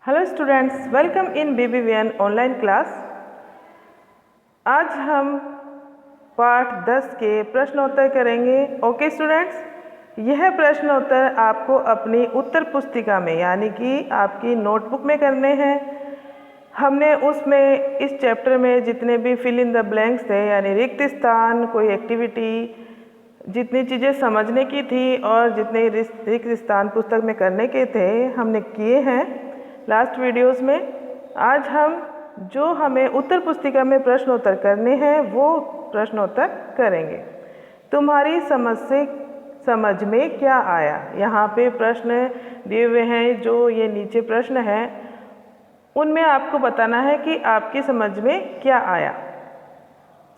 Hello students, welcome in BBVN online class. आज हम पाठ 10 के प्रश्नोत्तर करेंगे। ओके स्टूडेंट्स, यह प्रश्नोत्तर आपको अपनी उत्तर पुस्तिका में यानी कि आपकी नोटबुक में करने हैं। हमने उसमें इस चैप्टर में जितने भी फिल इन द ब्लैंक्स थे यानी रिक्त स्थान, कोई एक्टिविटी, जितनी चीज़ें समझने की थी और जितने रिक्त स्थान पुस्तक में करने के थे हमने किए हैं लास्ट वीडियोस में। आज हम जो हमें उत्तर पुस्तिका में प्रश्नोत्तर करने हैं वो प्रश्नोत्तर करेंगे। तुम्हारी समझ में क्या आया, यहाँ पे प्रश्न दिए हुए हैं। जो ये नीचे प्रश्न हैं उनमें आपको बताना है कि आपकी समझ में क्या आया।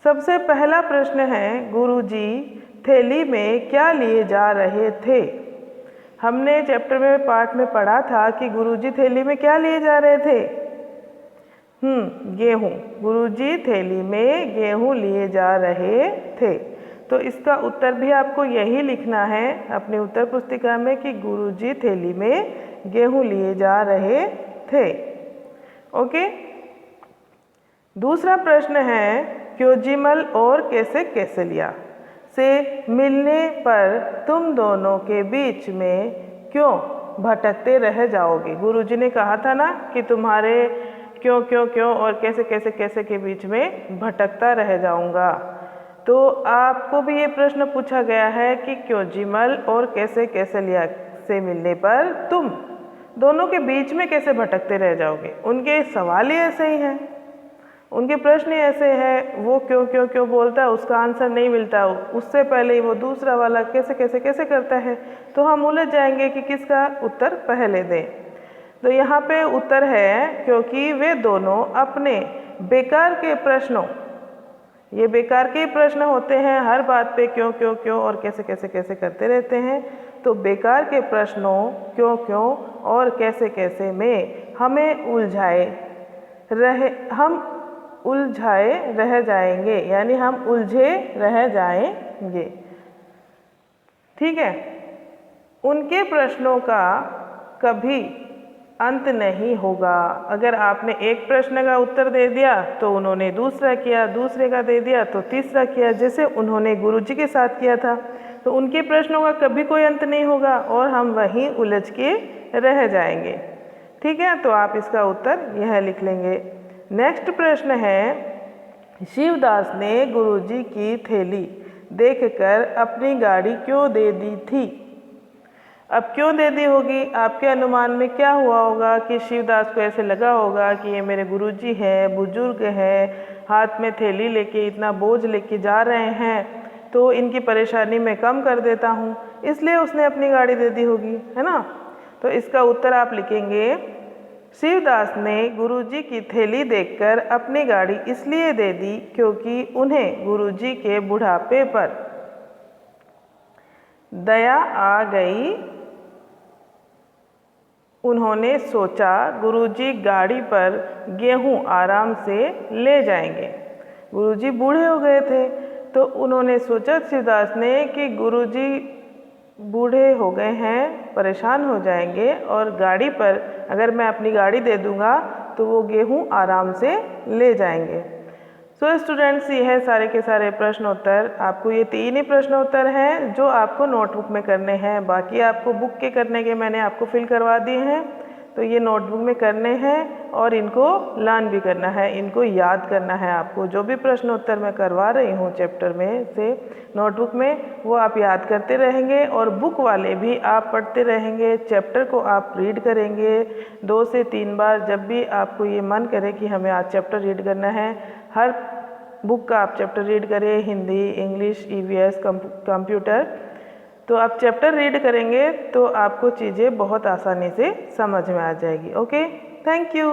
सबसे पहला प्रश्न है, गुरुजी थैली में क्या लिए जा रहे थे। हमने चैप्टर में पाठ में पढ़ा था कि गुरुजी थैली में क्या लिए जा रहे थे। गेहूँ। गुरुजी थैली में गेहूँ लिए जा रहे थे। तो इसका उत्तर भी आपको यही लिखना है अपनी उत्तर पुस्तिका में कि गुरुजी थैली में गेहूँ लिए जा रहे थे। ओके। दूसरा प्रश्न है, क्योजिमल और कैसे कैसे लिया से मिलने पर तुम दोनों के बीच में क्यों भटकते रह जाओगे। गुरुजी ने कहा था ना कि तुम्हारे क्यों और कैसे के बीच में भटकता रह जाऊंगा। तो आपको भी ये प्रश्न पूछा गया है कि क्योजिमल और कैसे लिया से मिलने पर तुम दोनों के बीच में कैसे भटकते रह जाओगे। उनके सवाल ही ऐसे ही हैं, उनके प्रश्न ही ऐसे हैं। वो क्यों बोलता है, उसका आंसर नहीं मिलता, उससे पहले ही वो दूसरा वाला कैसे करता है। तो हम उलझ जाएंगे कि किसका उत्तर पहले दें। तो यहाँ पे उत्तर है, क्योंकि वे दोनों अपने बेकार के प्रश्नों, ये बेकार के प्रश्न होते हैं, हर बात पे क्यों और कैसे करते रहते हैं। तो बेकार के प्रश्नों क्यों और कैसे में हम उलझाए रह जाएंगे, यानी हम उलझे रह जाएंगे। ठीक है। उनके प्रश्नों का कभी अंत नहीं होगा। अगर आपने एक प्रश्न का उत्तर दे दिया तो उन्होंने दूसरा किया, दूसरे का दे दिया तो तीसरा किया, जैसे उन्होंने गुरुजी के साथ किया था। तो उनके प्रश्नों का कभी कोई अंत नहीं होगा और हम वहीं उलझ के रह जाएंगे। ठीक है, तो आप इसका उत्तर यह लिख लेंगे। नेक्स्ट प्रश्न है, शिवदास ने गुरुजी की थैली देखकर अपनी गाड़ी क्यों दे दी थी। अब क्यों दे दी होगी, आपके अनुमान में क्या हुआ होगा कि शिवदास को ऐसे लगा होगा कि ये मेरे गुरुजी हैं, बुजुर्ग हैं, हाथ में थैली लेके इतना बोझ लेके जा रहे हैं, तो इनकी परेशानी मैं कम कर देता हूँ, इसलिए उसने अपनी गाड़ी दे दी होगी, है ना। तो इसका उत्तर आप लिखेंगे, शिवदास ने गुरुजी की थैली देखकर अपनी गाड़ी इसलिए दे दी क्योंकि उन्हें गुरुजी के बुढ़ापे पर दया आ गई। उन्होंने सोचा गुरुजी गाड़ी पर गेहूं आराम से ले जाएंगे। गुरुजी बूढ़े हो गए थे तो उन्होंने सोचा शिवदास ने कि गुरुजी बूढ़े हो गए हैं, परेशान हो जाएंगे, और गाड़ी पर अगर मैं अपनी गाड़ी दे दूंगा तो वो गेहूं आराम से ले जाएंगे। सो स्टूडेंट्स, ये है सारे के सारे प्रश्नोत्तर। आपको ये 3 ही प्रश्नोत्तर हैं जो आपको नोटबुक में करने हैं। बाकी आपको बुक के करने के मैंने आपको फिल करवा दिए हैं, तो ये नोटबुक में करने हैं और इनको लर्न भी करना है, इनको याद करना है आपको। जो भी प्रश्नोत्तर मैं करवा रही हूँ चैप्टर में से नोटबुक में, वो आप याद करते रहेंगे और बुक वाले भी आप पढ़ते रहेंगे। चैप्टर को आप रीड करेंगे 2 से 3 बार। जब भी आपको ये मन करे कि हमें आज चैप्टर रीड करना है, हर बुक का आप चैप्टर रीड करें, हिंदी, इंग्लिश, EVS, कंप्यूटर। तो आप चैप्टर रीड करेंगे तो आपको चीज़ें बहुत आसानी से समझ में आ जाएगी। Okay, thank you.